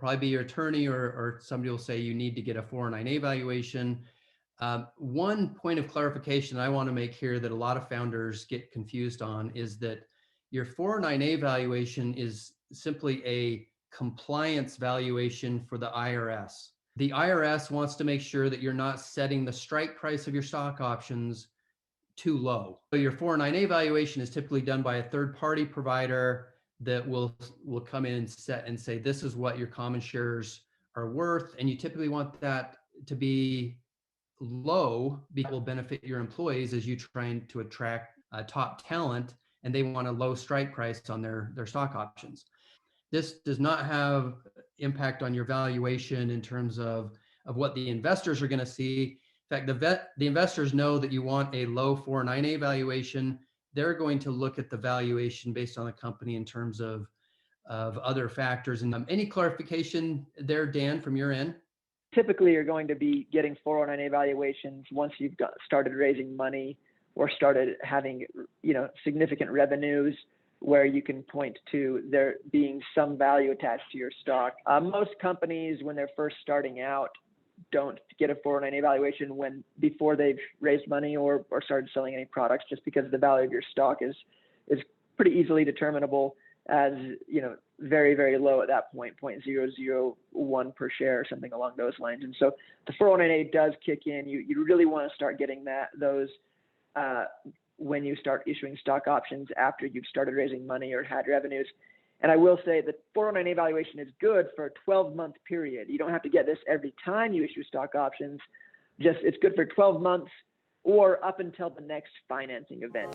probably be your attorney, or somebody will say you need to get a 409A valuation. One point of clarification I want to make here that a lot of founders get confused on is that your 409A valuation is simply a compliance valuation for the IRS. The IRS wants to make sure that you're not setting the strike price of your stock options too low. So your 409A valuation is typically done by a third-party provider that will come in and set and say, this is what your common shares are worth. And you typically want that to be low because it will benefit your employees as you trying to attract top talent, and they want a low strike price on their stock options. This does not have impact on your valuation in terms of what the investors are going to see. In fact, the investors know that you want a low 409A valuation. They're going to look at the valuation based on the company in terms of other factors. And any clarification there, Dan, from your end? Typically, you're going to be getting 409A valuations once you've started raising money or started having, significant revenues where you can point to there being some value attached to your stock. Most companies, when they're first starting out, don't get a 409A valuation before they've raised money or started selling any products, just because the value of your stock is pretty easily determinable as, very, very low at that point, 0.001 per share or something along those lines. And so the 409A does kick in. You really want to start getting those when you start issuing stock options after you've started raising money or had revenues. And I will say that 409A valuation is good for a 12-month period. You don't have to get this every time you issue stock options. It's good for 12 months or up until the next financing event.